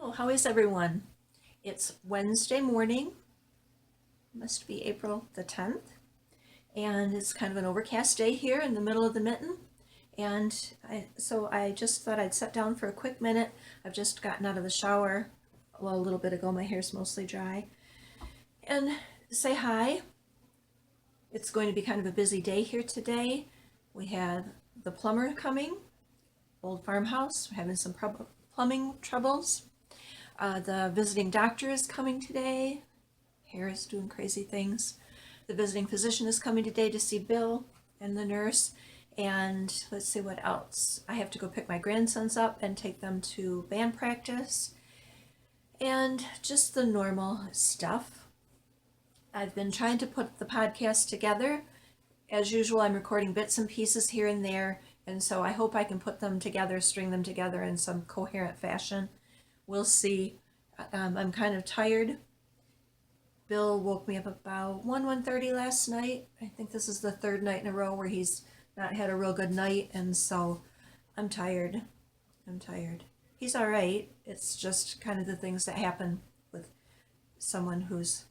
Oh, how is everyone? It's Wednesday morning, must be April the 10th, and it's kind of an overcast day here in the middle of the Mitten. And so I just thought I'd sit down for a quick minute. I've just gotten out of the shower, well, a little bit ago. My hair's mostly dry. And say hi. It's going to be kind of a busy day here today. We have the plumber coming, old farmhouse. We're having some plumbing troubles. The visiting doctor is coming today. Hair is doing crazy things. The visiting physician is coming today to see Bill and the nurse. And let's see what else. I have to go pick my grandsons up and take them to band practice. And just the normal stuff. I've been trying to put the podcast together. As usual, I'm recording bits and pieces here and there. And so I hope I can put them together, string them together in some coherent fashion. We'll see. I'm kind of tired. Bill woke me up about 1:30 last night. I think this is the third night in a row where he's not had a real good night, and so I'm tired. I'm tired. He's all right. It's just kind of the things that happen with someone who's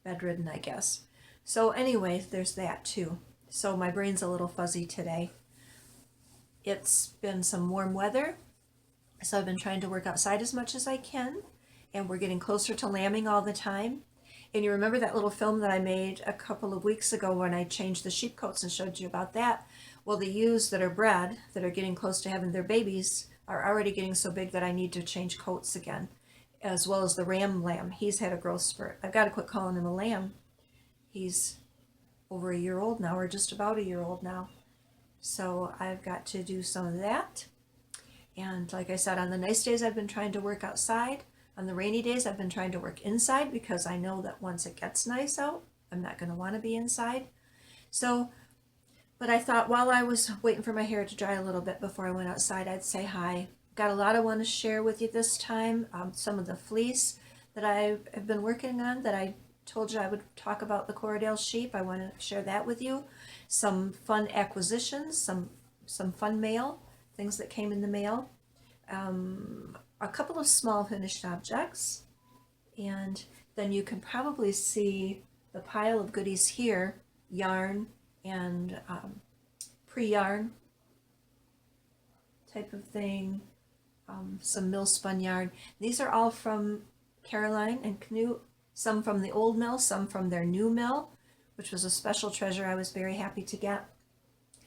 bedridden, I guess. So anyway, there's that too. So my brain's a little fuzzy today. It's been some warm weather. So I've been trying to work outside as much as I can, and we're getting closer to lambing all the time. And you remember that little film that I made a couple of weeks ago when I changed the sheep coats and showed you about that? Well, the ewes that are bred, that are getting close to having their babies, are already getting so big that I need to change coats again, as well as the ram lamb. He's had a growth spurt. I've got to quit calling him a lamb. He's over a year old now, or just about a year old now. So I've got to do some of that. And like I said, on the nice days, I've been trying to work outside. On the rainy days, I've been trying to work inside because I know that once it gets nice out, I'm not going to want to be inside. So, but I thought while I was waiting for my hair to dry a little bit before I went outside, I'd say hi. Got a lot I want to share with you this time. Some of the fleece that I have been working on that I told you I would talk about, the Corriedale sheep. I want to share that with you. Some fun acquisitions, some fun mail, things that came in the mail, a couple of small finished objects, and then you can probably see the pile of goodies here, yarn and pre-yarn type of thing, some millspun yarn. These are all from Caroline and Knut, some from the old mill, some from their new mill, which was a special treasure I was very happy to get.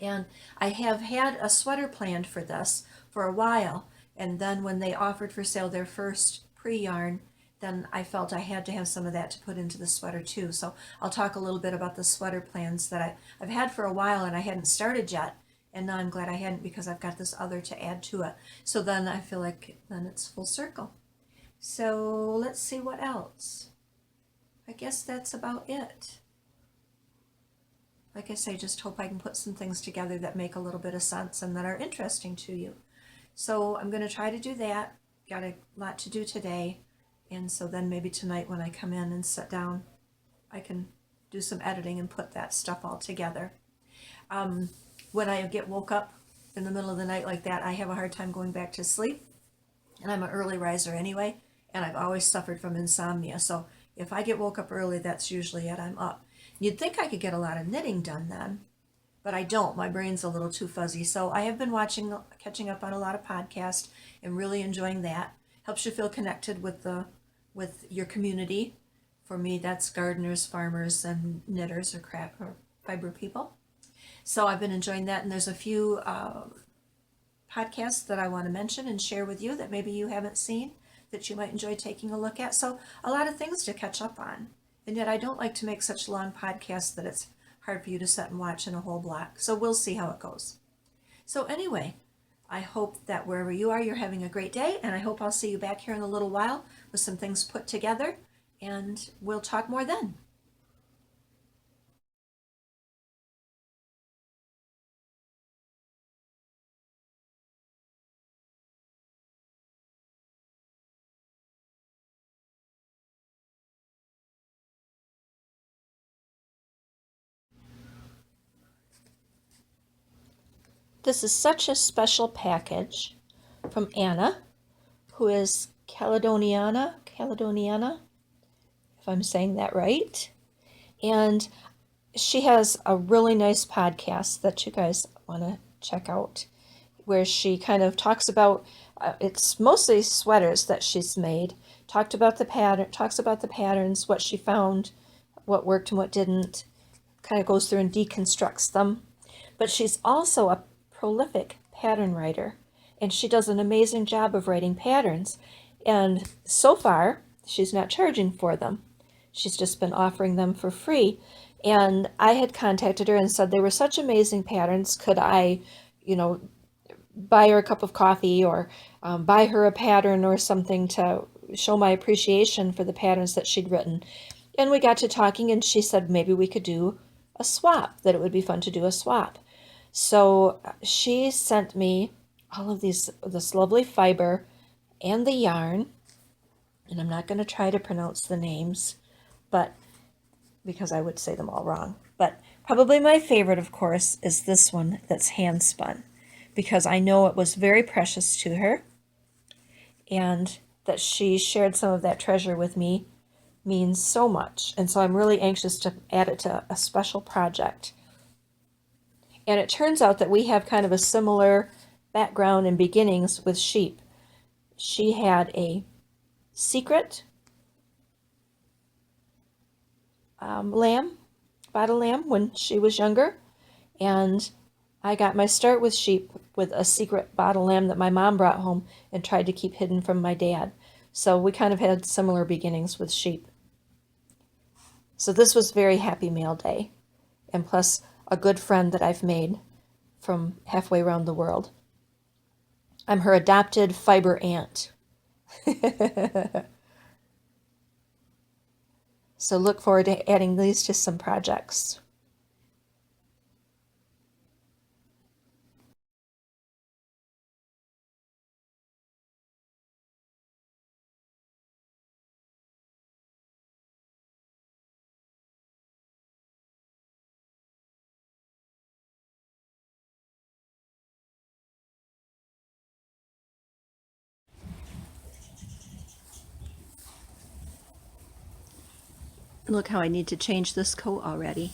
And I have had a sweater planned for this for a while, and then when they offered for sale their first pre-yarn, then I felt I had to have some of that to put into the sweater too. So I'll talk a little bit about the sweater plans that I've had for a while and I hadn't started yet, and now I'm glad I hadn't because I've got this other to add to it. So then I feel like then it's full circle. So let's see what else. I guess that's about it. Like I say, just hope I can put some things together that make a little bit of sense and that are interesting to you. So I'm going to try to do that. Got a lot to do today. And so then maybe tonight when I come in and sit down, I can do some editing and put that stuff all together. When I get woke up in the middle of the night like that, I have a hard time going back to sleep. And I'm an early riser anyway, and I've always suffered from insomnia. So if I get woke up early, that's usually it. I'm up. You'd think I could get a lot of knitting done then, but I don't. My brain's a little too fuzzy. So I have been catching up on a lot of podcasts and really enjoying that. Helps you feel connected with your community. For me, that's gardeners, farmers, and knitters or craft or fiber people. So I've been enjoying that, and there's a few podcasts that I want to mention and share with you that maybe you haven't seen that you might enjoy taking a look at. So a lot of things to catch up on. And yet I don't like to make such long podcasts that it's hard for you to sit and watch in a whole block. So we'll see how it goes. So anyway, I hope that wherever you are, you're having a great day. And I hope I'll see you back here in a little while with some things put together. And we'll talk more then. This is such a special package from Anna who is Caledoniana, if I'm saying that right. And she has a really nice podcast that you guys want to check out, where she kind of talks about, it's mostly sweaters that she's made, talks about the patterns, what she found, what worked and what didn't, kind of goes through and deconstructs them. But she's also a prolific pattern writer, and she does an amazing job of writing patterns. And so far, she's not charging for them. She's just been offering them for free. And I had contacted her and said they were such amazing patterns. Could I, buy her a cup of coffee or buy her a pattern or something to show my appreciation for the patterns that she'd written? And we got to talking, and she said maybe we could do a swap, that it would be fun to do a swap. So she sent me all of this lovely fiber and the yarn, and I'm not going to try to pronounce the names, but because I would say them all wrong. But probably my favorite, of course, is this one that's hand spun, because I know it was very precious to her, and that she shared some of that treasure with me means so much. And so I'm really anxious to add it to a special project. And it turns out that we have kind of a similar background and beginnings with sheep. She had a secret bottle lamb when she was younger, and I got my start with sheep with a secret bottle lamb that my mom brought home and tried to keep hidden from my dad. So we kind of had similar beginnings with sheep. So this was very happy mail day, and plus a good friend that I've made from halfway around the world. I'm her adopted fiber aunt. So look forward to adding these to some projects. Look how I need to change this coat already.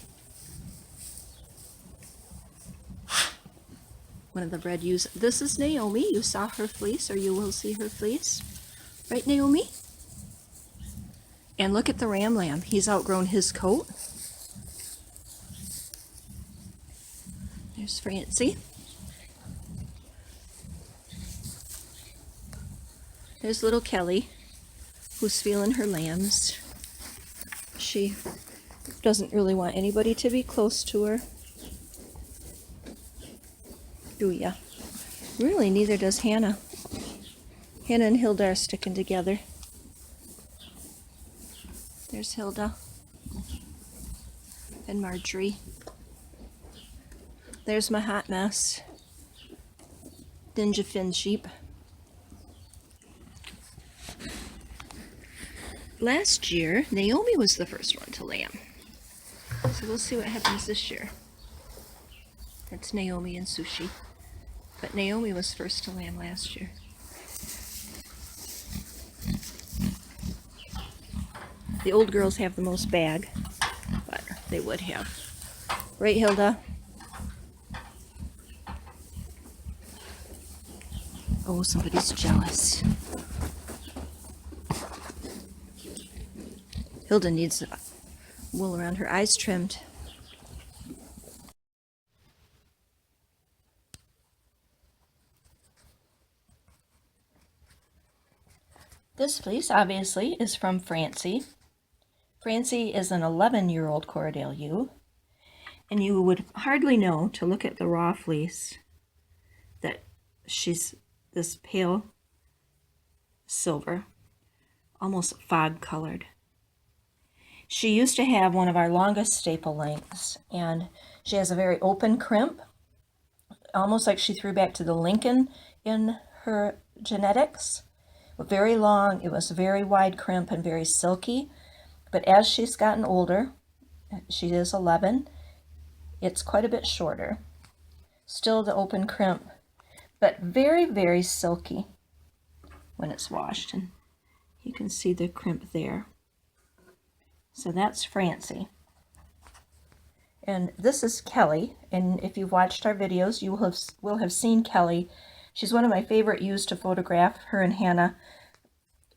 One of the red ewes. This is Naomi. You saw her fleece, or you will see her fleece. Right, Naomi? And look at the ram lamb. He's outgrown his coat. There's Francie. There's little Kelly, who's feeling her lambs. She doesn't really want anybody to be close to her. Do ya? Really, neither does Hannah. Hannah and Hilda are sticking together. There's Hilda and Marjorie. There's my hot mess. Ninja fin sheep. Last year, Naomi was the first one to lamb. So we'll see what happens this year. That's Naomi and Sushi. But Naomi was first to lamb last year. The old girls have the most bag, but they would have. Right, Hilda? Oh, somebody's jealous. Hilda needs wool around her eyes trimmed. This fleece obviously is from Francie. Francie is an 11-year-old Corriedale ewe, and you would hardly know to look at the raw fleece that she's this pale silver, almost fog colored. She used to have one of our longest staple lengths, and she has a very open crimp, almost like she threw back to the Lincoln in her genetics. Very long, it was very wide crimp and very silky. But as she's gotten older, she is 11, it's quite a bit shorter. Still the open crimp, but very, very silky. when it's washed. And you can see the crimp there. So that's Francie. And this is Kelly, and if you've watched our videos, you will have seen Kelly. She's one of my favorite ewes to photograph, her and Hannah,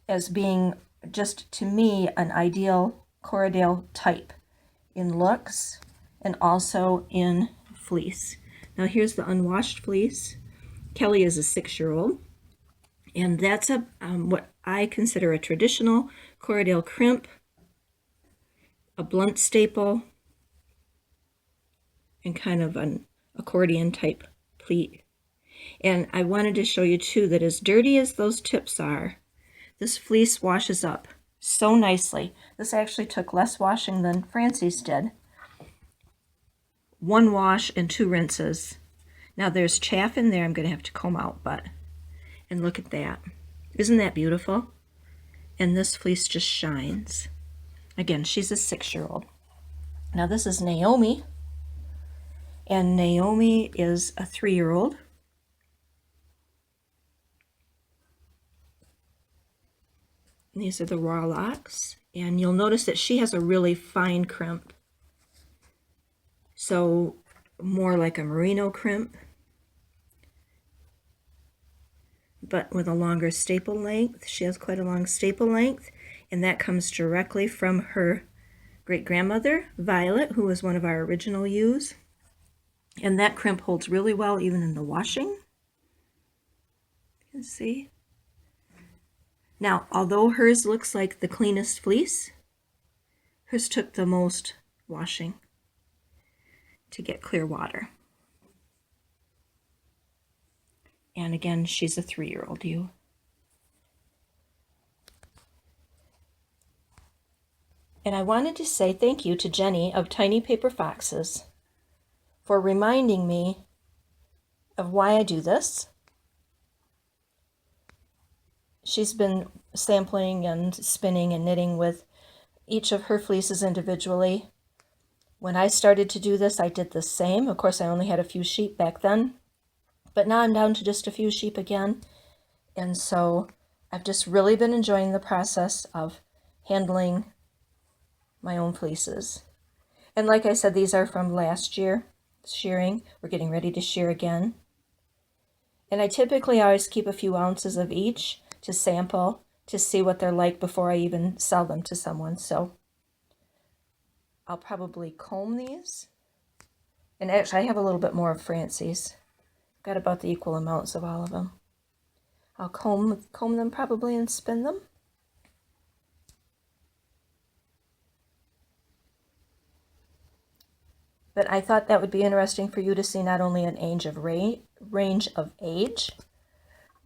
as being just, to me, an ideal Corriedale type in looks and also in fleece. Now here's the unwashed fleece. Kelly is a 6-year-old, and that's a what I consider a traditional Corriedale crimp, a blunt staple, and kind of an accordion type pleat. And I wanted to show you too that as dirty as those tips are, this fleece washes up so nicely. This actually took less washing than Francie's did. 1 wash and 2 rinses. Now there's chaff in there I'm going to have to comb out, and look at that. Isn't that beautiful? And this fleece just shines. Again, she's a 6-year-old. Now this is Naomi, and Naomi is a 3-year-old. These are the raw locks, and you'll notice that she has a really fine crimp. So more like a merino crimp, but with a longer staple length. She has quite a long staple length, and that comes directly from her great-grandmother, Violet, who was one of our original ewes. And that crimp holds really well even in the washing. You can see. Now, although hers looks like the cleanest fleece, hers took the most washing to get clear water. And again, she's a 3-year-old ewe. And I wanted to say thank you to Jennie of Tiny Paper Foxes for reminding me of why I do this. She's been sampling and spinning and knitting with each of her fleeces individually. When I started to do this, I did the same. Of course, I only had a few sheep back then, but now I'm down to just a few sheep again. And so I've just really been enjoying the process of handling my own fleeces. And like I said, these are from last year shearing. We're getting ready to shear again. And I typically always keep a few ounces of each to sample, to see what they're like before I even sell them to someone. So I'll probably comb these. And actually, I have a little bit more of Francie's. Got about the equal amounts of all of them. I'll comb them probably and spin them. But I thought that would be interesting for you to see not only an range of age,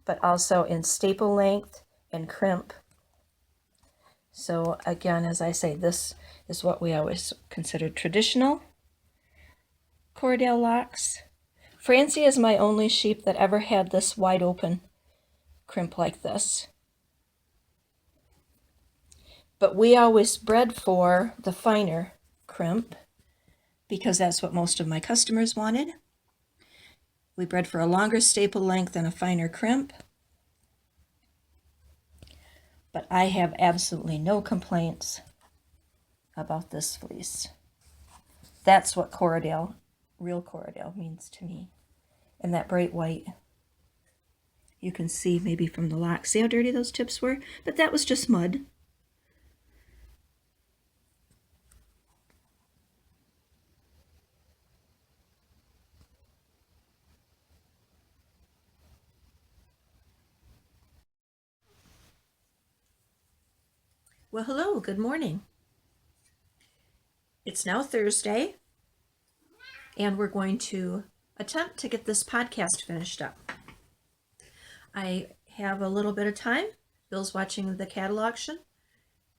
but also in staple length and crimp. So again, as I say, this is what we always considered traditional Corriedale locks. Francie is my only sheep that ever had this wide open crimp like this. But we always bred for the finer crimp because that's what most of my customers wanted. We bred for a longer staple length and a finer crimp. But I have absolutely no complaints about this fleece. That's what Corriedale, real Corriedale, means to me. And that bright white, you can see maybe from the lock. See how dirty those tips were? But that was just mud. Well, hello, good morning. It's now Thursday, and we're going to attempt to get this podcast finished up. I have a little bit of time. Bill's watching the cattle auction.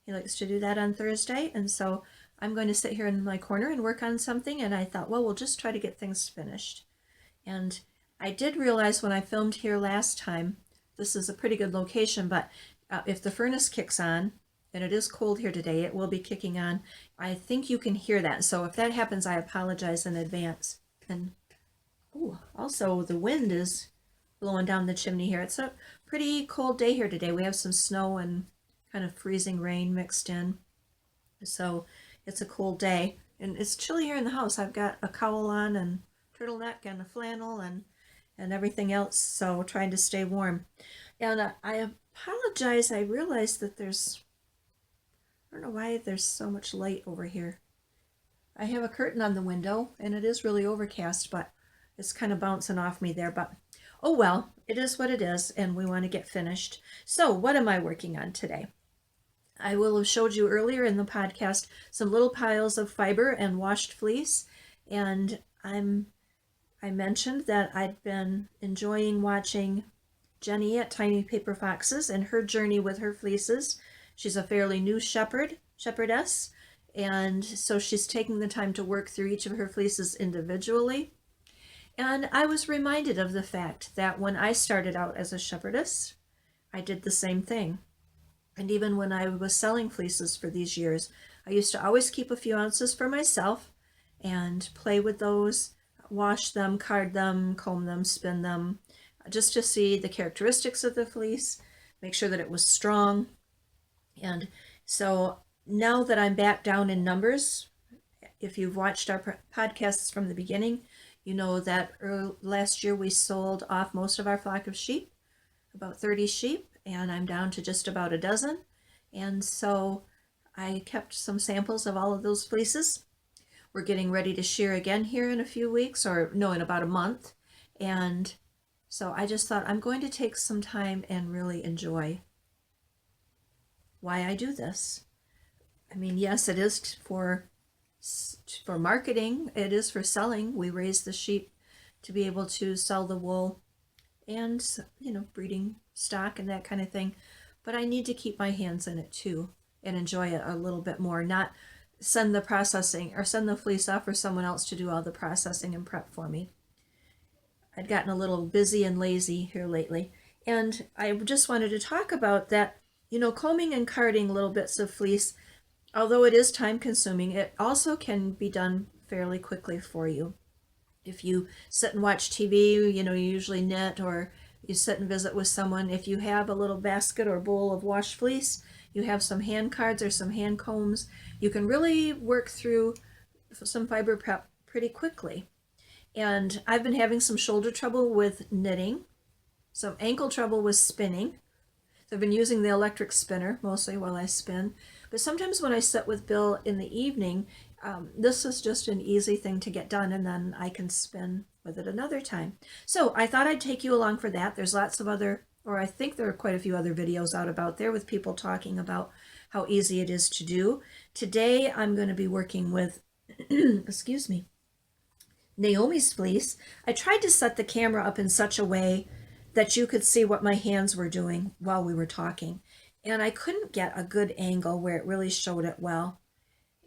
He likes to do that on Thursday, and so I'm going to sit here in my corner and work on something, and I thought, well, we'll just try to get things finished. And I did realize when I filmed here last time, this is a pretty good location, but if the furnace kicks on, and it is cold here today, it will be kicking on. I think you can hear that. So if that happens, I apologize in advance. And also the wind is blowing down the chimney here. It's a pretty cold day here today. We have some snow and kind of freezing rain mixed in. So it's a cold day. And it's chilly here in the house. I've got a cowl on and turtleneck and a flannel and everything else. So trying to stay warm. And I apologize. I realized that I don't know why there's so much light over here. I have a curtain on the window and it is really overcast, but it's kind of bouncing off me there. But oh well, it is what it is and we want to get finished. So what am I working on today? I will have showed you earlier in the podcast some little piles of fiber and washed fleece. And I mentioned that I'd been enjoying watching Jennie at Tiny Paper Foxes and her journey with her fleeces. She's a fairly new shepherdess, and so she's taking the time to work through each of her fleeces individually. And I was reminded of the fact that when I started out as a shepherdess, I did the same thing. And even when I was selling fleeces for these years, I used to always keep a few ounces for myself and play with those, wash them, card them, comb them, spin them, just to see the characteristics of the fleece, make sure that it was strong. And so now that I'm back down in numbers, if you've watched our podcasts from the beginning, you know that last year we sold off most of our flock of sheep, about 30 sheep, and I'm down to just about a dozen. And so I kept some samples of all of those fleeces. We're getting ready to shear again here in a few weeks, or no, in about a month. And so I just thought I'm going to take some time and really enjoy why I do this. I mean, yes, it is for marketing. It is for selling. We raise the sheep to be able to sell the wool and, you know, breeding stock and that kind of thing. But I need to keep my hands in it too and enjoy it a little bit more, not send the processing or send the fleece off for someone else to do all the processing and prep for me. I'd gotten a little busy and lazy here lately. And I just wanted to talk about that, you know, combing and carding little bits of fleece, although it is time consuming, it also can be done fairly quickly for you. If you sit and watch TV, you know, you usually knit, or you sit and visit with someone, if you have a little basket or bowl of washed fleece, you have some hand cards or some hand combs, you can really work through some fiber prep pretty quickly. And I've been having some shoulder trouble with knitting, some ankle trouble with spinning. So I've been using the electric spinner mostly while I spin. But sometimes when I sit with Bill in the evening, this is just an easy thing to get done, and then I can spin with it another time. So I thought I'd take you along for that. There's lots of other, or I think there are quite a few other videos out about there with people talking about how easy it is to do. Today I'm going to be working with, excuse me, Naomi's fleece. I tried to set the camera up in such a way that you could see what my hands were doing while we were talking. And I couldn't get a good angle where it really showed it well.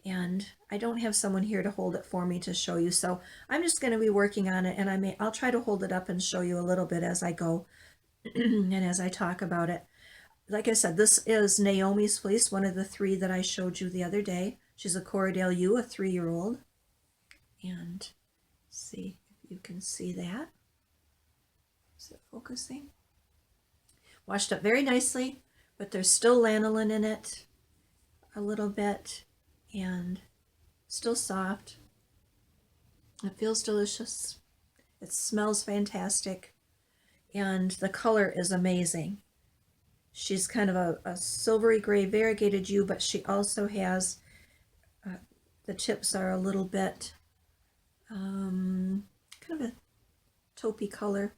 And I don't have someone here to hold it for me to show you. So I'm just going to be working on it, and I'll try to hold it up and show you a little bit as I go and as I talk about it. Like I said, this is Naomi's fleece, one of the 3 that I showed you the other day. She's a Corriedale-U, a 3-year-old. And see if you can see that. Is it focusing? Washed up very nicely, but there's still lanolin in it a little bit, and still soft. It feels delicious. It smells fantastic, and the color is amazing. She's kind of a silvery gray variegated U, but she also has, the tips are a little bit kind of a taupey color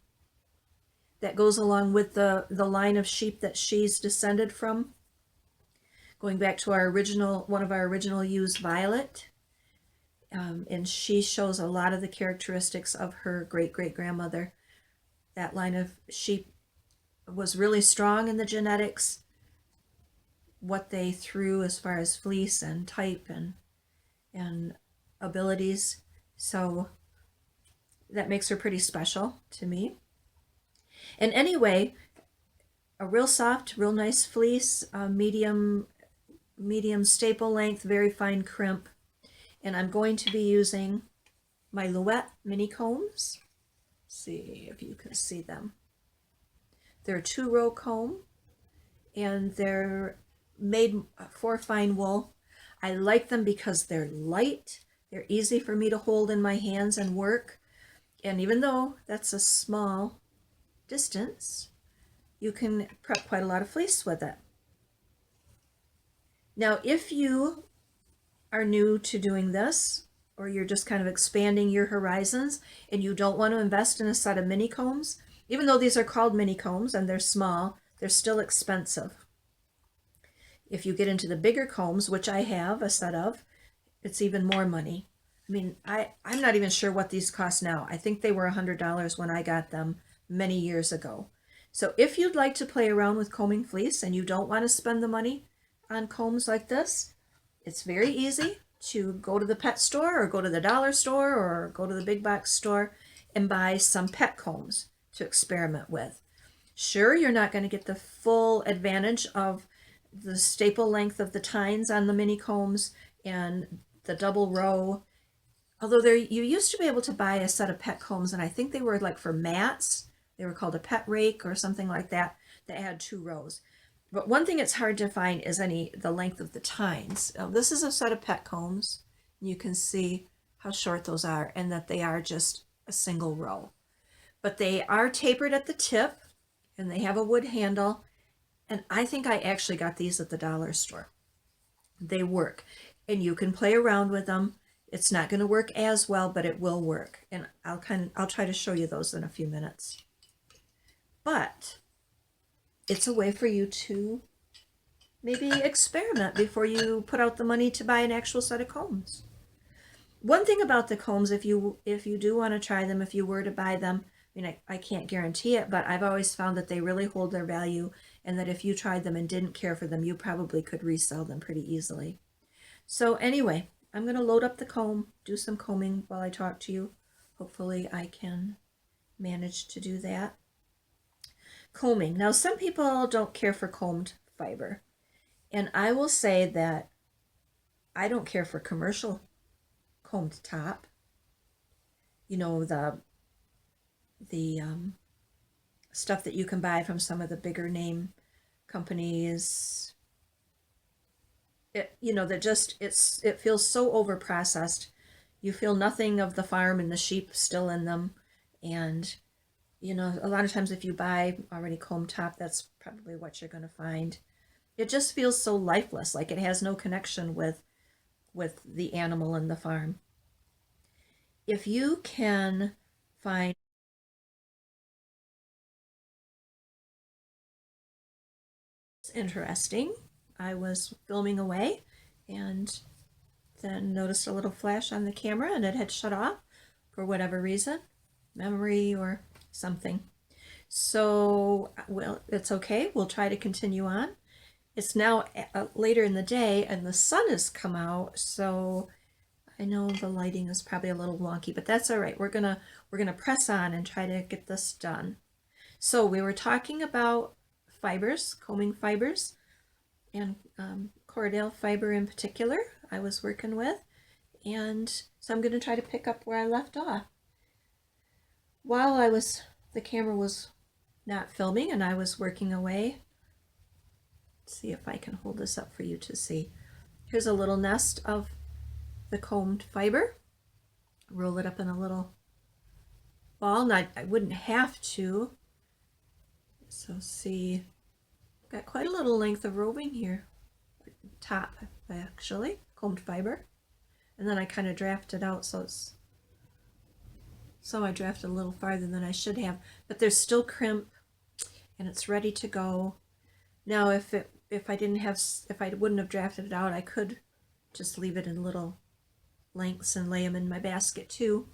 that goes along with the line of sheep that she's descended from. Going back to our original, one of our original U's, Violet, and she shows a lot of the characteristics of her great-great-grandmother. That line of sheep was really strong in the genetics, what they threw as far as fleece and type and abilities. So that makes her pretty special to me. And anyway, a real soft, real nice fleece, medium staple length, very fine crimp. And I'm going to be using my Louette mini combs. See if you can see them. They're a 2-row comb, and they're made for fine wool. I like them because they're light. They're easy for me to hold in my hands and work. And even though that's a small distance, you can prep quite a lot of fleece with it. Now, if you are new to doing this, or you're just kind of expanding your horizons and you don't want to invest in a set of mini combs, even though these are called mini combs and they're small, they're still expensive. If you get into the bigger combs, which I have a set of, it's even more money. I mean, I'm not even sure what these cost now. I think they were $100 when I got them many years ago. So if you'd like to play around with combing fleece and you don't want to spend the money on combs like this, it's very easy to go to the pet store or go to the dollar store or go to the big box store and buy some pet combs to experiment with. Sure, you're not going to get the full advantage of the staple length of the tines on the mini combs and the double row. Although you used to be able to buy a set of pet combs, and I think they were like for mats. They were called a pet rake or something like that, that had 2 rows. But one thing it's hard to find is the length of the tines. This is a set of pet combs. You can see how short those are and that they are just a single row. But they are tapered at the tip and they have a wood handle. And I think I actually got these at the dollar store. They work and you can play around with them. It's not going to work as well, but it will work. And I'll try to show you those in a few minutes. But it's a way for you to maybe experiment before you put out the money to buy an actual set of combs. One thing about the combs, if you do want to try them, if you were to buy them, I mean, I can't guarantee it, but I've always found that they really hold their value, and that if you tried them and didn't care for them, you probably could resell them pretty easily. So anyway, I'm going to load up the comb, do some combing while I talk to you. Hopefully I can manage to do that. Combing. Now, some people don't care for combed fiber, and I will say that I don't care for commercial combed top. You know, the stuff that you can buy from some of the bigger name companies. It feels so over processed. You feel nothing of the farm and the sheep still in them, and a lot of times if you buy already combed top, that's probably what you're going to find. It just feels so lifeless, like it has no connection with the animal and the farm. If you can find interesting, I was filming away and then noticed a little flash on the camera and it had shut off for whatever reason, memory or something. So, well, it's okay. We'll try to continue on. It's now later in the day and the sun has come out, so I know the lighting is probably a little wonky, but that's all right. We're gonna press on and try to get this done. So we were talking about fibers, combing fibers, and Corriedale fiber in particular I was working with, and so I'm going to try to pick up where I left off. While the camera was not filming and I was working away, let's see if I can hold this up for you to see. Here's a little nest of the combed fiber. Roll it up in a little ball. Now, I wouldn't have to. So see, got quite a little length of roving here. Top, actually, combed fiber. And then I kind of drafted out, so I drafted a little farther than I should have. But there's still crimp, and it's ready to go. Now, if I wouldn't have drafted it out, I could just leave it in little lengths and lay them in my basket too.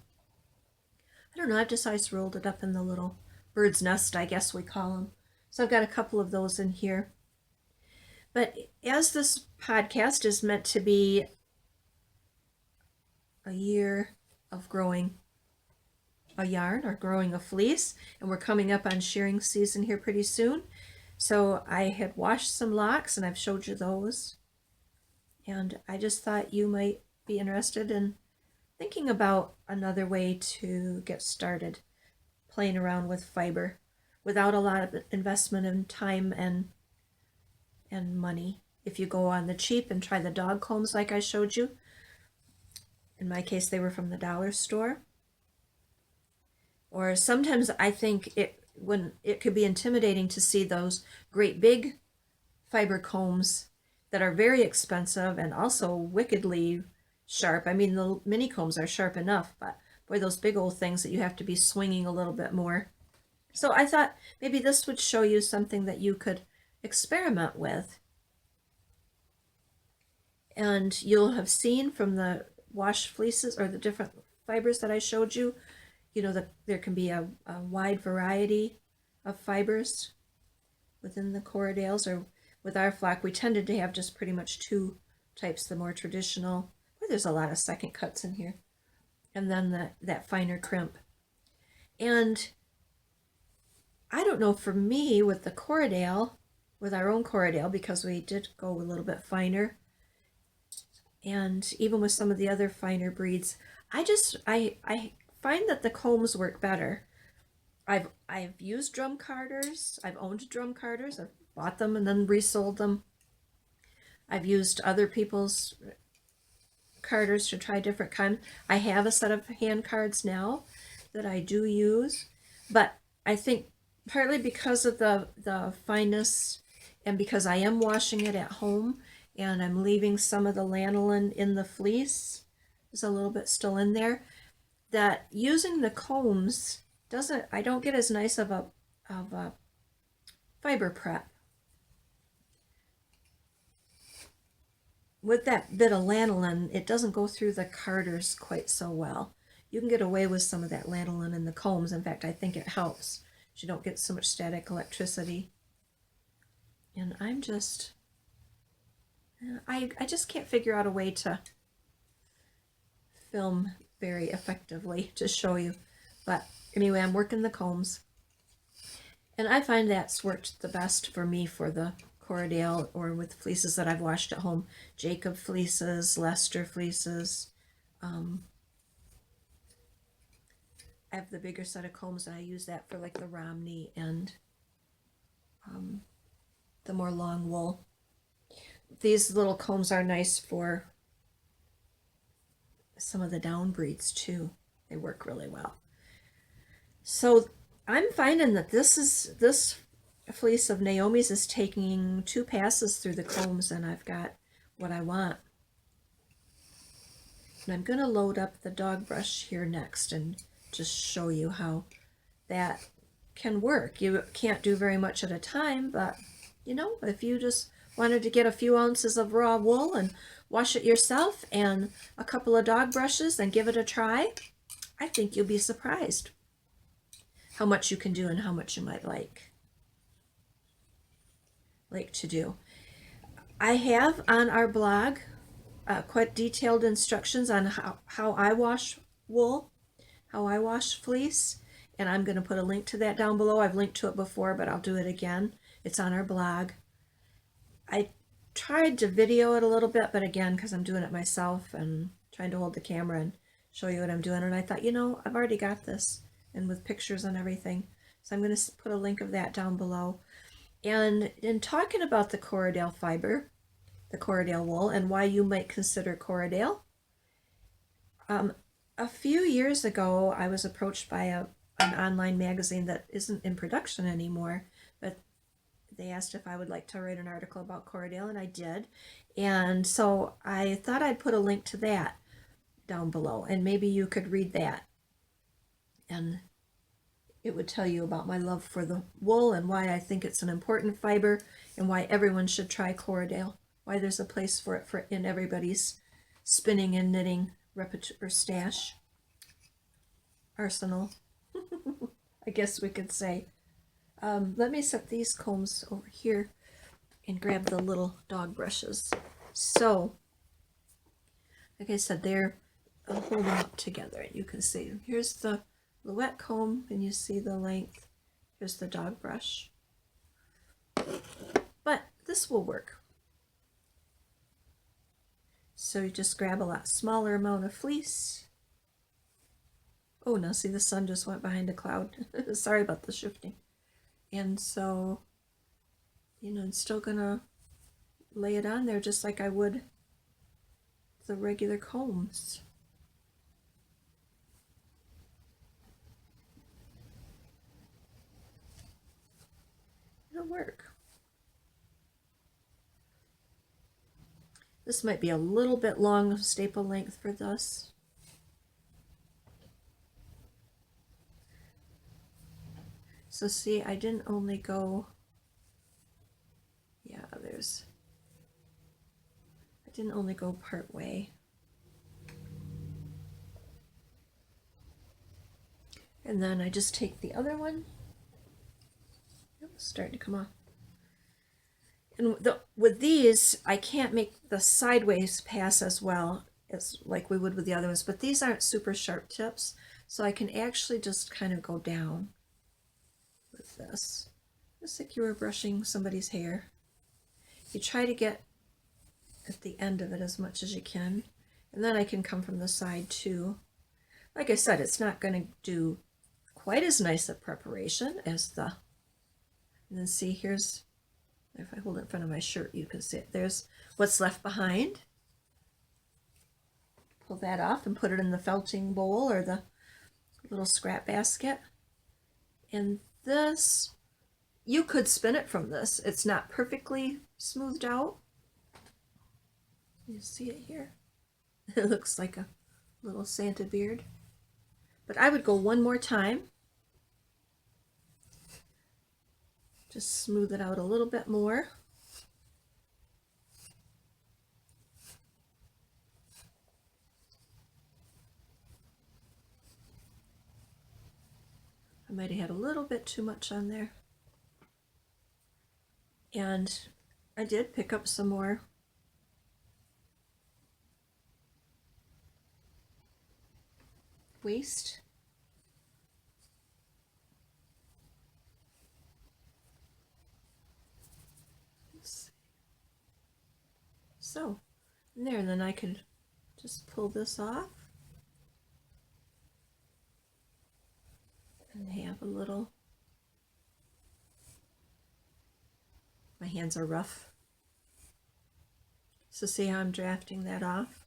I don't know, I've just rolled it up in the little bird's nest, I guess we call them. So I've got a couple of those in here. But as this podcast is meant to be a year of growing a yarn or growing a fleece, and we're coming up on shearing season here pretty soon. So I had washed some locks and I've showed you those. And I just thought you might be interested in thinking about another way to get started playing around with fiber. without a lot of investment in time and money. If you go on the cheap and try the dog combs like I showed you, in my case they were from the dollar store. Or sometimes I think when it could be intimidating to see those great big fiber combs that are very expensive and also wickedly sharp. I mean, the mini combs are sharp enough, but boy, those big old things that you have to be swinging a little bit more. So I thought maybe this would show you something that you could experiment with. And you'll have seen from the wash fleeces or the different fibers that I showed you, you know, that there can be a wide variety of fibers within the Corriedales. Or with our flock, we tended to have just pretty much two types, the more traditional, well, there's a lot of second cuts in here, and then that finer crimp. And I don't know, for me with the Corriedale, with our own Corriedale, because we did go a little bit finer, and even with some of the other finer breeds, I find that the combs work better. I've used drum carders. I've owned drum carders. I've bought them and then resold them. I've used other people's carders to try different kinds. I have a set of hand cards now that I do use, but I think partly because of the fineness and because I am washing it at home and I'm leaving some of the lanolin in the fleece, there's a little bit still in there, that using the combs I don't get as nice of a fiber prep. With that bit of lanolin, it doesn't go through the carders quite so well. You can get away with some of that lanolin in the combs. In fact, I think it helps. You don't get so much static electricity. And I just can't figure out a way to film very effectively to show you. But anyway, I'm working the combs. And I find that's worked the best for me for the Corriedale, or with fleeces that I've washed at home. Jacob fleeces, Leicester fleeces. I have the bigger set of combs and I use that for like the Romney and the more long wool. These little combs are nice for some of the down breeds too. They work really well. So I'm finding that this fleece of Naomi's is taking 2 passes through the combs and I've got what I want. And I'm going to load up the dog brush here next and just show you how that can work. You can't do very much at a time, but you know, if you just wanted to get a few ounces of raw wool and wash it yourself and a couple of dog brushes and give it a try, I think you'll be surprised how much you can do and how much you might like to do. I have on our blog quite detailed instructions on how I wash wool, how I wash fleece, and I'm going to put a link to that down below. I've linked to it before, but I'll do it again. It's on our blog. I tried to video it a little bit, but again, because I'm doing it myself and trying to hold the camera and show you what I'm doing, and I thought, you know, I've already got this, and with pictures and everything. So I'm going to put a link of that down below. And in talking about the Corriedale fiber, the Corriedale wool, and why you might consider Corriedale, a few years ago I was approached by an online magazine that isn't in production anymore, but they asked if I would like to write an article about Corriedale, and I did. And so I thought I'd put a link to that down below, and maybe you could read that. And it would tell you about my love for the wool and why I think it's an important fiber and why everyone should try Corriedale, why there's a place for it in everybody's spinning and knitting repertoire stash arsenal. I guess we could say. Let me set these combs over here and grab the little dog brushes. So, like I said, they're holding up together. You can see, here's the wet comb, and you see the length. Here's the dog brush. But this will work. So you just grab a lot smaller amount of fleece. Oh, now see, the sun just went behind a cloud. Sorry about the shifting. And so, you know, I'm still gonna lay it on there just like I would the regular combs. It'll work. This might be a little bit long staple length for this. So see, I didn't only go, yeah, I didn't only go part way. And then I just take the other one. It's starting to come off. And with these, I can't make the sideways pass as well as like we would with the other ones, but these aren't super sharp tips, so I can actually just kind of go down with this. Just like you were brushing somebody's hair. You try to get at the end of it as much as you can, and then I can come from the side too. Like I said, it's not going to do quite as nice a preparation as the, and then see, here's, if I hold it in front of my shirt, you can see it. There's what's left behind. Pull that off and put it in the felting bowl or the little scrap basket. And this, you could spin it from this. It's not perfectly smoothed out. You see it here? It looks like a little Santa beard. But I would go one more time. Just smooth it out a little bit more. I might have had a little bit too much on there. And I did pick up some more waste. So, and there, and then I can just pull this off and have a little, my hands are rough. So see how I'm drafting that off?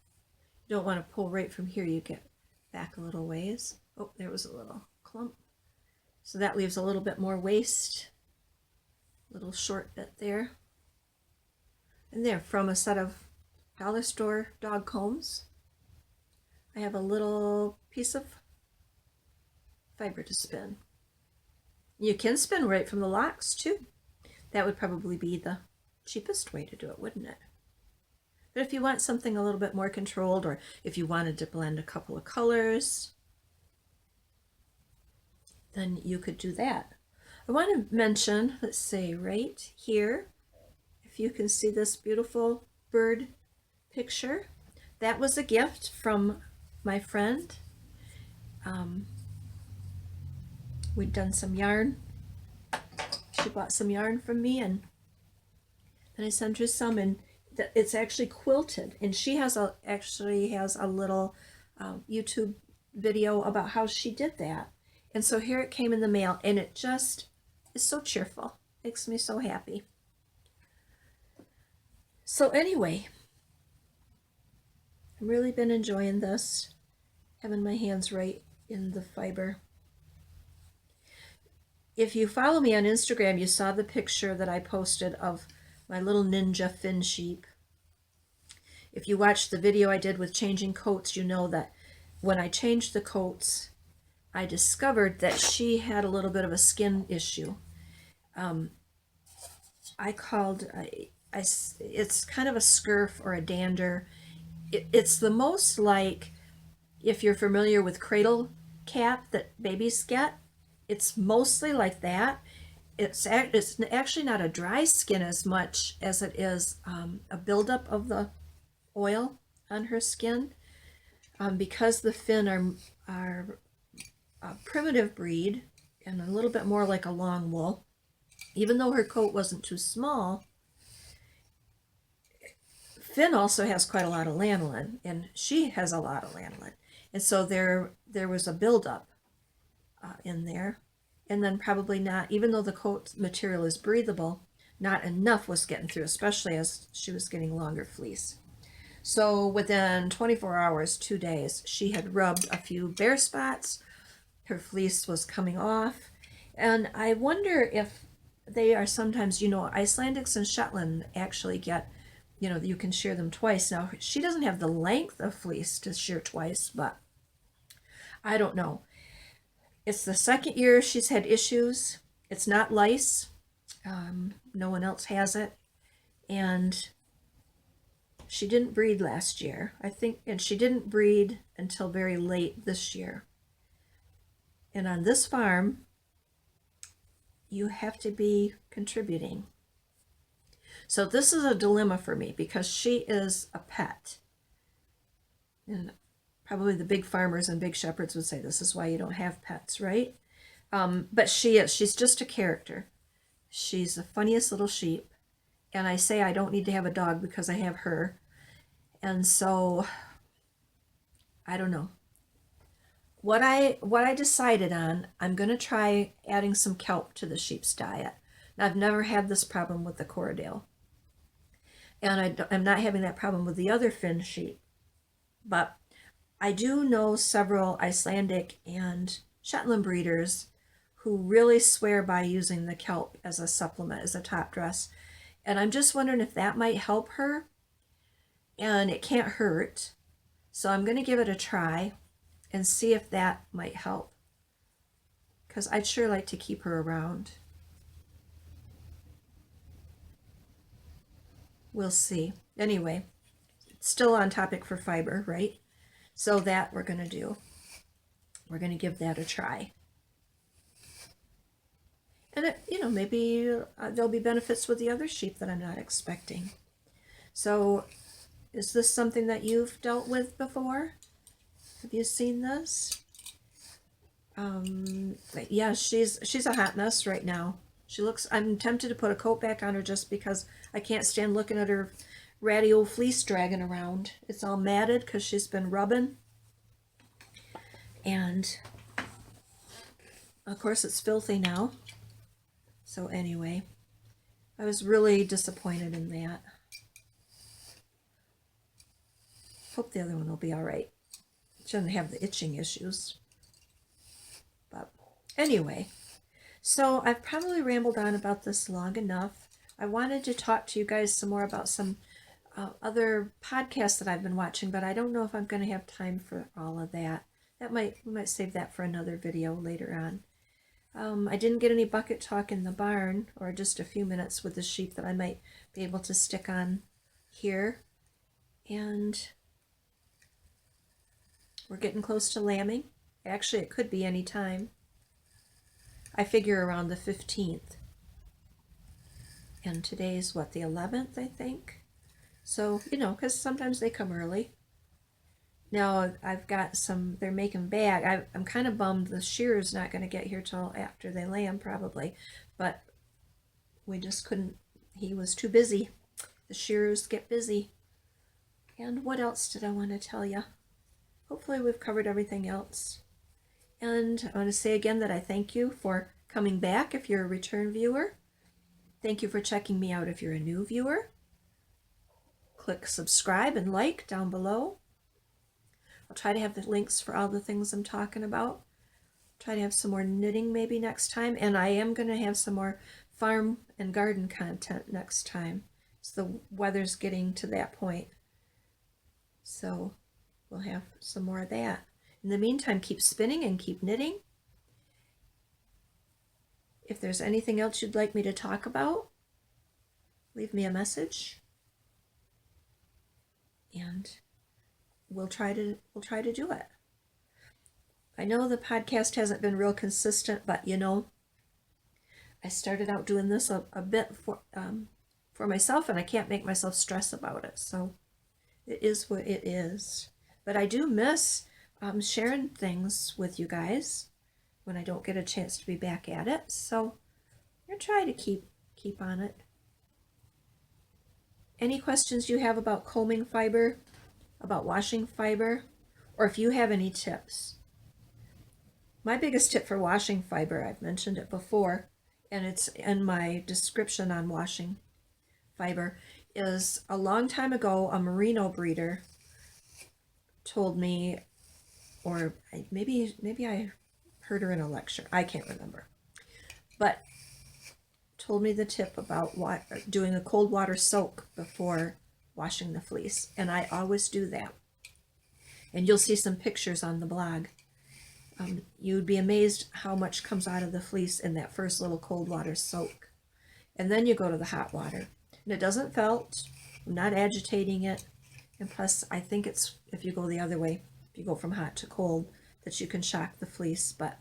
You don't want to pull right from here, you get back a little ways. Oh, there was a little clump. So that leaves a little bit more waste, little short bit there. And there, from a set of dollar store dog combs, I have a little piece of fiber to spin. You can spin right from the locks too. That would probably be the cheapest way to do it, wouldn't it? But if you want something a little bit more controlled, or if you wanted to blend a couple of colors, then you could do that. I want to mention, let's say right here, if you can see this beautiful bird picture, that was a gift from my friend. We'd done some yarn. She bought some yarn from me, and then I sent her some, and it's actually quilted. And she actually has a little YouTube video about how she did that. And so here it came in the mail, and it just is so cheerful. Makes me so happy. So anyway, I've really been enjoying this, having my hands right in the fiber. If you follow me on Instagram, you saw the picture that I posted of my little ninja fin sheep. If you watched the video I did with changing coats, you know that when I changed the coats, I discovered that she had a little bit of a skin issue. It's kind of a scurf or a dander. It's the most like, if you're familiar with cradle cap that babies get, it's mostly like that. It's actually not a dry skin as much as it is a buildup of the oil on her skin. Because the Finn are a primitive breed and a little bit more like a long wool, even though her coat wasn't too small, Finn also has quite a lot of lanolin, and she has a lot of lanolin. And so there was a buildup in there. and then probably not, even though the coat material is breathable, not enough was getting through, especially as she was getting longer fleece. So within 24 hours, 2 days, she had rubbed a few bare spots. Her fleece was coming off. And I wonder if they are sometimes, Icelandics and Shetland actually get, you can shear them twice. Now, she doesn't have the length of fleece to shear twice, but I don't know. It's the second year she's had issues. It's not lice. No one else has it. And she didn't breed last year, I think, and she didn't breed until very late this year. And on this farm, you have to be contributing. So this is a dilemma for me because she is a pet. And probably the big farmers and big shepherds would say this is why you don't have pets, right? But she is. She's just a character. She's the funniest little sheep. And I say I don't need to have a dog because I have her. And so, I don't know. What I decided on, I'm going to try adding some kelp to the sheep's diet. Now, I've never had this problem with the Corriedale. And I'm not having that problem with the other Finn sheep. But I do know several Icelandic and Shetland breeders who really swear by using the kelp as a supplement, as a top dress. And I'm just wondering if that might help her. And it can't hurt. So I'm going to give it a try and see if that might help. Because I'd sure like to keep her around. We'll see. Anyway, it's still on topic for fiber, right? So that we're going to do. We're going to give that a try. And, maybe there'll be benefits with the other sheep that I'm not expecting. So, is this something that you've dealt with before? Have you seen this? Yeah, she's a hot mess right now. I'm tempted to put a coat back on her just because I can't stand looking at her ratty old fleece dragging around. It's all matted because she's been rubbing. And, of course, it's filthy now. So anyway, I was really disappointed in that. Hope the other one will be all right. Shouldn't have the itching issues. But anyway, so I've probably rambled on about this long enough. I wanted to talk to you guys some more about some other podcasts that I've been watching, but I don't know if I'm going to have time for all of that. We might save that for another video later on. I didn't get any bucket talk in the barn, or just a few minutes with the sheep that I might be able to stick on here. And we're getting close to lambing. Actually, it could be any time. I figure around the 15th. And today's, what, the 11th, I think? So, because sometimes they come early. Now, I've got they're making bag. I'm kind of bummed the shearer's not going to get here till after they lamb, probably. But we just couldn't, he was too busy. The shearers get busy. And what else did I want to tell you? Hopefully we've covered everything else. And I want to say again that I thank you for coming back if you're a return viewer. Thank you for checking me out if you're a new viewer. Click subscribe and like down below. I'll try to have the links for all the things I'm talking about. Try to have some more knitting maybe next time. And I am going to have some more farm and garden content next time. So the weather's getting to that point. So we'll have some more of that. In the meantime, keep spinning and keep knitting. If there's anything else you'd like me to talk about, leave me a message. And we'll try to do it. I know the podcast hasn't been real consistent, but I started out doing this a bit for myself, and I can't make myself stress about it. So it is what it is. But I do miss sharing things with you guys when I don't get a chance to be back at it. So I'm gonna try to keep on it. Any questions you have about combing fiber, about washing fiber, or if you have any tips, My biggest tip for washing fiber, I've mentioned it before, and it's in my description on washing fiber, is a long time ago a merino breeder told me, or maybe I heard her in a lecture, I can't remember, but told me the tip about doing a cold water soak before washing the fleece, and I always do that. And you'll see some pictures on the blog. You'd be amazed how much comes out of the fleece in that first little cold water soak. And then you go to the hot water. And it doesn't felt, I'm not agitating it. And plus, I think it's, if you go the other way, if you go from hot to cold, that you can shock the fleece. But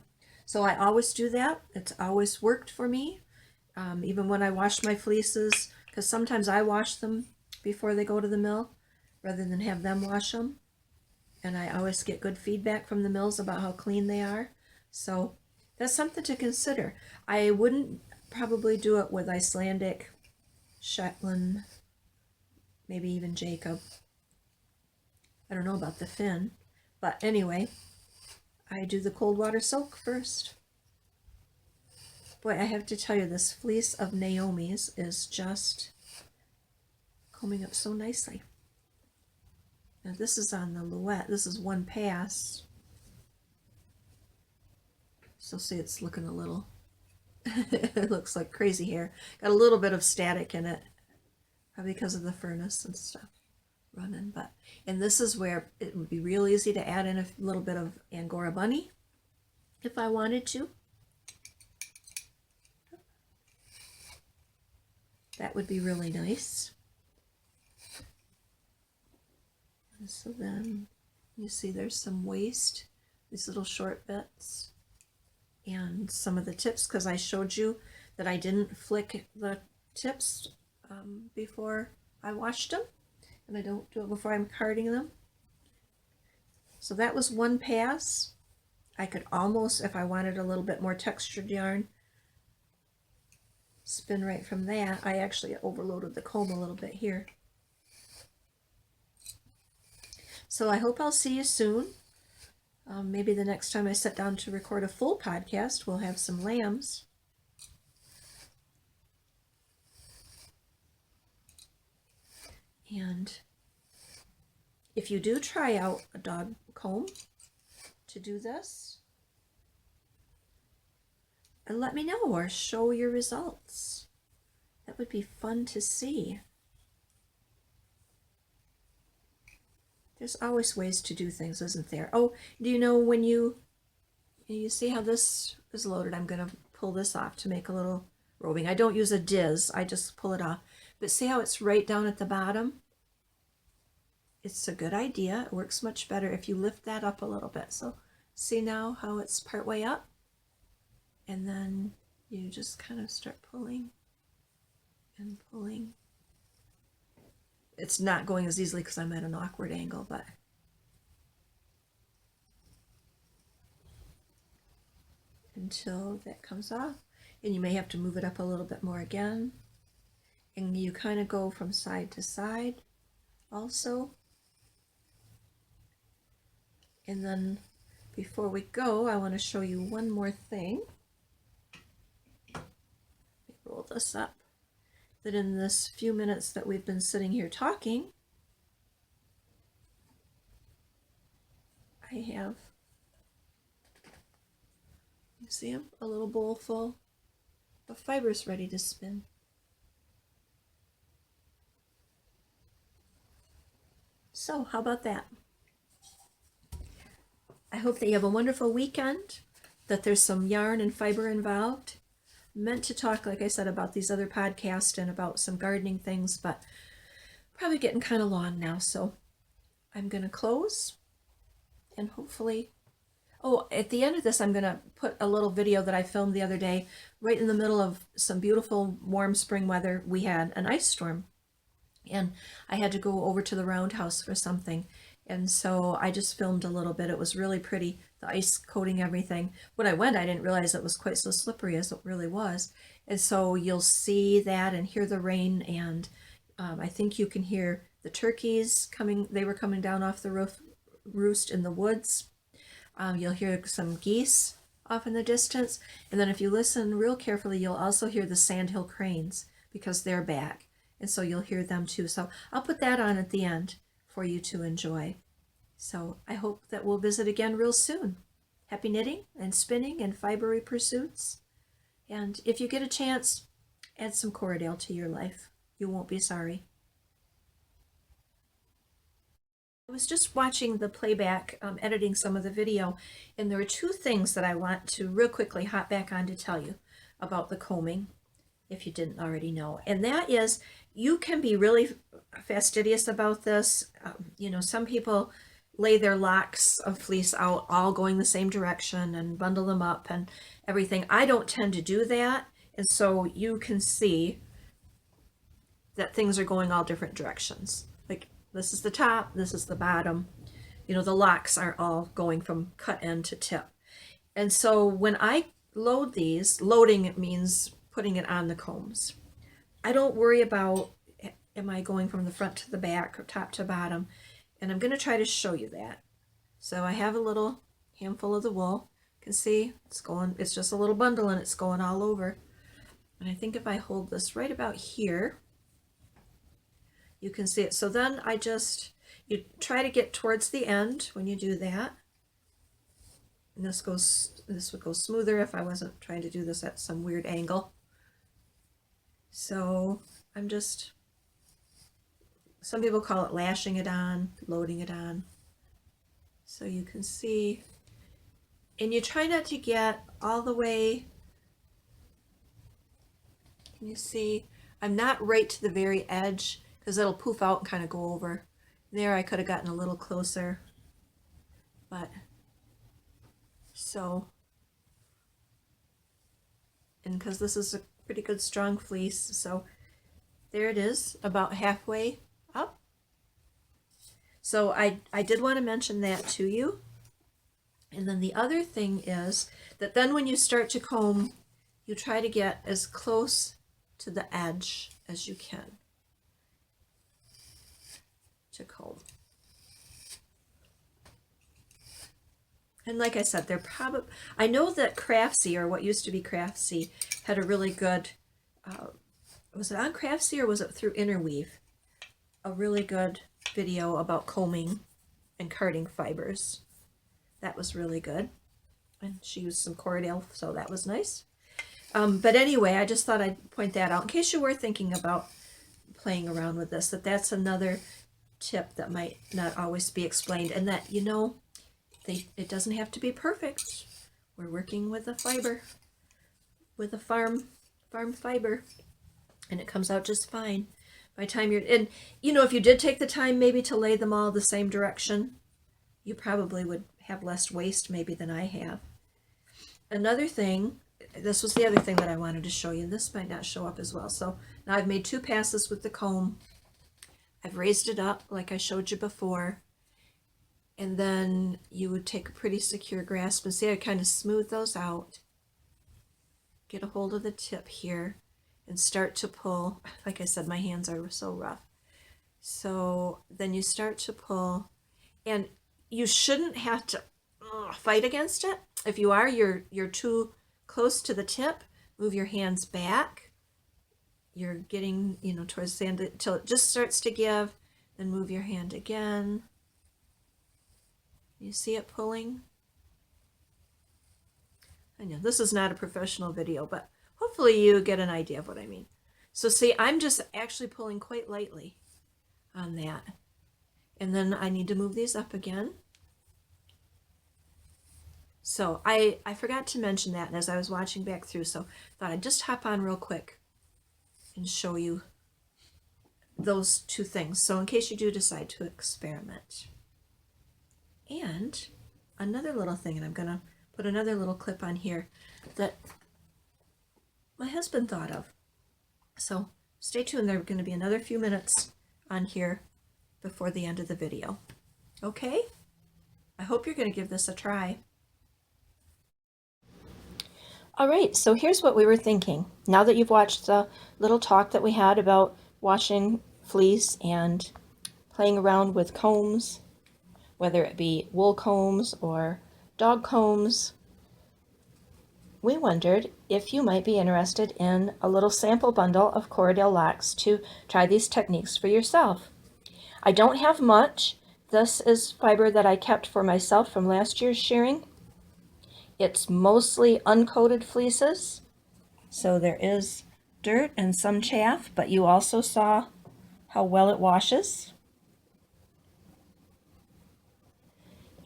so I always do that. It's always worked for me. Even when I wash my fleeces, because sometimes I wash them before they go to the mill rather than have them wash them. And I always get good feedback from the mills about how clean they are. So that's something to consider. I wouldn't probably do it with Icelandic, Shetland, maybe even Jacob. I don't know about the Finn. But anyway, I do the cold water soak first. Boy, I have to tell you, this fleece of Naomi's is just combing up so nicely. Now this is on the Louette. This is one pass. So see, it's looking a little, it looks like crazy hair. Got a little bit of static in it, probably because of the furnace and stuff running. But, and this is where it would be real easy to add in a little bit of Angora bunny if I wanted to. That would be really nice. And so then you see there's some waist, these little short bits, and some of the tips, because I showed you that I didn't flick the tips before I washed them, and I don't do it before I'm carding them. So that was one pass. I could almost, if I wanted a little bit more textured yarn, spin right from that. I actually overloaded the comb a little bit here. So I hope I'll see you soon. Maybe the next time I sit down to record a full podcast, we'll have some lambs. And if you do try out a dog comb to do this, and let me know or show your results. That would be fun to see. There's always ways to do things, isn't there? Oh, do you know when you see how this is loaded? I'm going to pull this off to make a little roving. I don't use a diz, I just pull it off. But see how it's right down at the bottom? It's a good idea. It works much better if you lift that up a little bit. So see now how it's part way up? And then you just kind of start pulling and pulling. It's not going as easily because I'm at an awkward angle, but until that comes off. And you may have to move it up a little bit more again. And you kind of go from side to side also. And then before we go, I want to show you one more thing. Roll this up. That in this few minutes that we've been sitting here talking, I have, you see them, a little bowl full of fibers ready to spin. So how about that? I hope that you have a wonderful weekend, that there's some yarn and fiber involved. Meant to talk, like I said, about these other podcasts and about some gardening things, but probably getting kind of long now, so I'm going to close and hopefully, oh, at the end of this, I'm going to put a little video that I filmed the other day, right in the middle of some beautiful warm spring weather. We had an ice storm and I had to go over to the roundhouse for something. And so I just filmed a little bit. It was really pretty, the ice coating everything. When I went, I didn't realize it was quite so slippery as it really was. And so you'll see that and hear the rain. And I think you can hear the turkeys coming. They were coming down off the roof, roost in the woods. You'll hear some geese off in the distance. And then if you listen real carefully, you'll also hear the sandhill cranes because they're back. And so you'll hear them too. So I'll put that on at the end for you to enjoy. So I hope that we'll visit again real soon. Happy knitting and spinning and fibery pursuits. And if you get a chance, add some Corriedale to your life. You won't be sorry. I was just watching the playback, editing some of the video, and there are two things that I want to real quickly hop back on to tell you about the combing, if you didn't already know. And that is, you can be really fastidious about this. You know, some people lay their locks of fleece out all going the same direction and bundle them up and everything. I don't tend to do that, and so you can see that things are going all different directions. Like this is the top, this is the bottom. You know, the locks are all going from cut end to tip. And so when I load these, loading it means putting it on the combs. I don't worry about, am I going from the front to the back or top to bottom? And I'm going to try to show you that. So I have a little handful of the wool. You can see it's just a little bundle and it's going all over. And I think if I hold this right about here, you can see it. So then you try to get towards the end when you do that. And this would go smoother if I wasn't trying to do this at some weird angle. So some people call it lashing it on, loading it on. So you can see, and you try not to get all the way, can you see? I'm not right to the very edge because it'll poof out and kind of go over. There I could have gotten a little closer, but so, and because this is a pretty good strong fleece, so there it is, about halfway up. So I did want to mention that to you. And then the other thing is that then when you start to comb, you try to get as close to the edge as you can to comb. And like I said, I know that Craftsy, or what used to be Craftsy, had a really good, was it on Craftsy or was it through Interweave? A really good video about combing and carding fibers. That was really good. And she used some Corriedale, so that was nice. But anyway, I just thought I'd point that out in case you were thinking about playing around with this, that's another tip that might not always be explained, and that, you know, it doesn't have to be perfect. We're working with a fiber, with a farm fiber, and it comes out just fine. By the time and you know, if you did take the time maybe to lay them all the same direction, you probably would have less waste maybe than I have. Another thing, this was the other thing that I wanted to show you, and this might not show up as well. So now I've made 2 passes with the comb. I've raised it up like I showed you before. And then you would take a pretty secure grasp and see I kind of smooth those out. Get a hold of the tip here and start to pull. Like I said, my hands are so rough. So then you start to pull, and you shouldn't have to fight against it. If you are, you're too close to the tip, move your hands back. You're getting, you know, towards the end until it just starts to give, then move your hand again. You see it pulling? I know this is not a professional video, but hopefully you get an idea of what I mean. So see, I'm just actually pulling quite lightly on that. And then I need to move these up again. So I forgot to mention that as I was watching back through, so thought I'd just hop on real quick and show you those 2 things. So in case you do decide to experiment. And another little thing, and I'm going to put another little clip on here that my husband thought of. So stay tuned, there are going to be another few minutes on here before the end of the video. Okay? I hope you're going to give this a try. All right, so here's what we were thinking. Now that you've watched the little talk that we had about washing fleece and playing around with combs, whether it be wool combs or dog combs, we wondered if you might be interested in a little sample bundle of Corriedale locks to try these techniques for yourself. I don't have much. This is fiber that I kept for myself from last year's shearing. It's mostly uncoated fleeces, so there is dirt and some chaff, but you also saw how well it washes.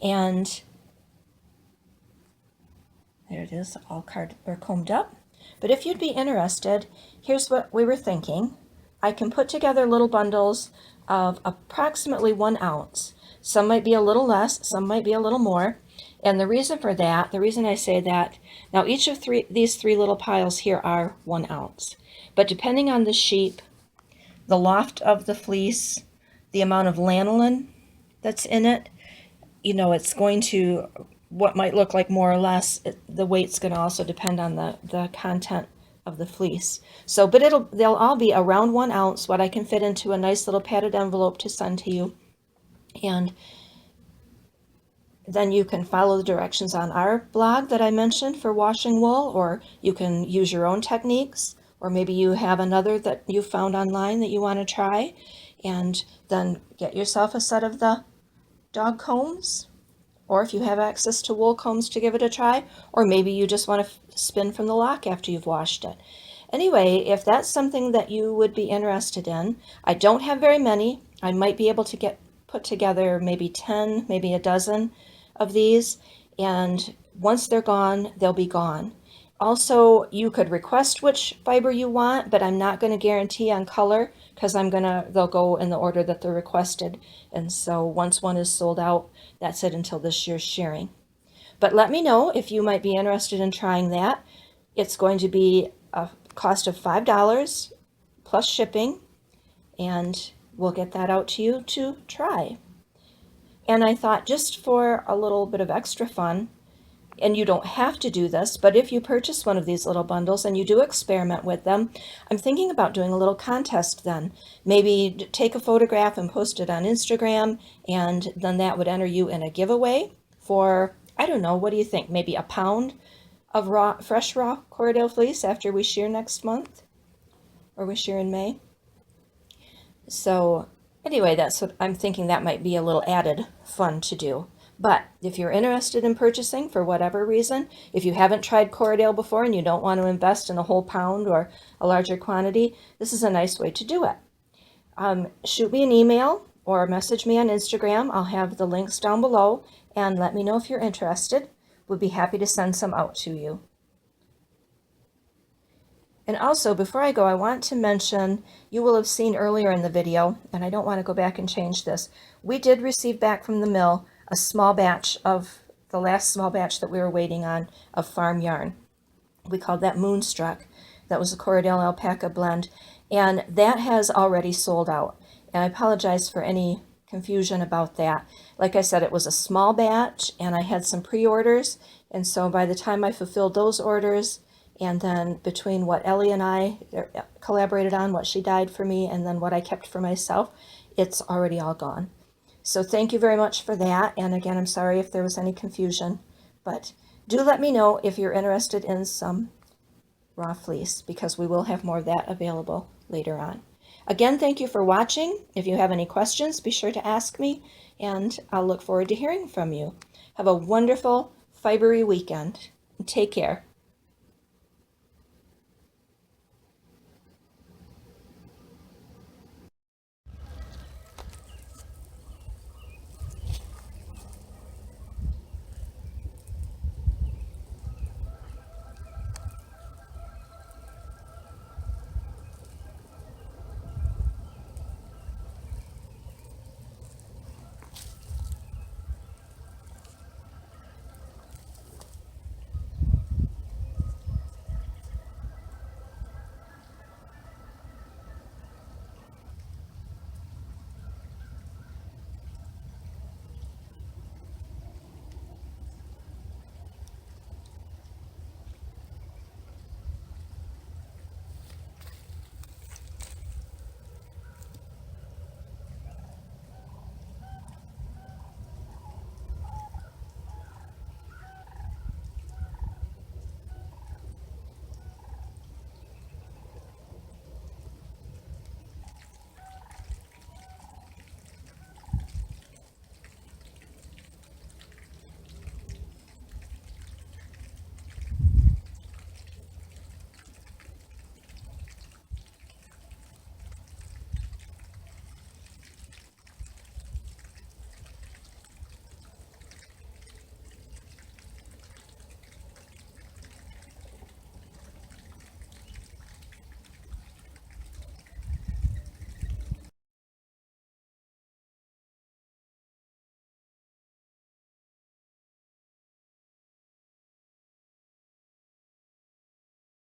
And there it is, all combed up. But if you'd be interested, here's what we were thinking. I can put together little bundles of approximately 1 ounce. Some might be a little less, some might be a little more. And the reason for that, the reason I say that, now each of these three little piles here are 1 ounce. But depending on the sheep, the loft of the fleece, the amount of lanolin that's in it, you know, it's going to, what might look like more or less, the weight's going to also depend on the content of the fleece. So, but they'll all be around 1 ounce, what I can fit into a nice little padded envelope to send to you. And then you can follow the directions on our blog that I mentioned for washing wool, or you can use your own techniques, or maybe you have another that you found online that you want to try, and then get yourself a set of the dog combs, or if you have access to wool combs, to give it a try, or maybe you just want to spin from the lock after you've washed it. Anyway, if that's something that you would be interested in, I don't have very many. I might be able to put together maybe 10, maybe a dozen of these, and once they're gone, they'll be gone. Also, you could request which fiber you want, but I'm not going to guarantee on color because they'll go in the order that they're requested. And so once one is sold out, that's it until this year's shearing. But let me know if you might be interested in trying that. It's going to be a cost of $5 plus shipping, and we'll get that out to you to try. And I thought, just for a little bit of extra fun, and you don't have to do this, but if you purchase one of these little bundles and you do experiment with them, I'm thinking about doing a little contest then. Maybe take a photograph and post it on Instagram, and then that would enter you in a giveaway for, I don't know, what do you think? Maybe a pound of fresh raw Corriedale fleece after we shear next month, or we shear in May. So anyway, that's what I'm thinking, that might be a little added fun to do. But if you're interested in purchasing for whatever reason, if you haven't tried Corriedale before and you don't want to invest in a whole pound or a larger quantity, this is a nice way to do it. Shoot me an email or message me on Instagram. I'll have the links down below, and let me know if you're interested. We'd be happy to send some out to you. And also, before I go, I want to mention, you will have seen earlier in the video, and I don't want to go back and change this, we did receive back from the mill a small batch of, the last small batch that we were waiting on, of farm yarn. We called that Moonstruck. That was a Corriedale-Alpaca blend, and that has already sold out. And I apologize for any confusion about that. Like I said, it was a small batch, and I had some pre-orders, and so by the time I fulfilled those orders, and then between what Ellie and I collaborated on, what she dyed for me, and then what I kept for myself, it's already all gone. So thank you very much for that. And again, I'm sorry if there was any confusion, but do let me know if you're interested in some raw fleece, because we will have more of that available later on. Again, thank you for watching. If you have any questions, be sure to ask me, and I'll look forward to hearing from you. Have a wonderful, fibery weekend. Take care.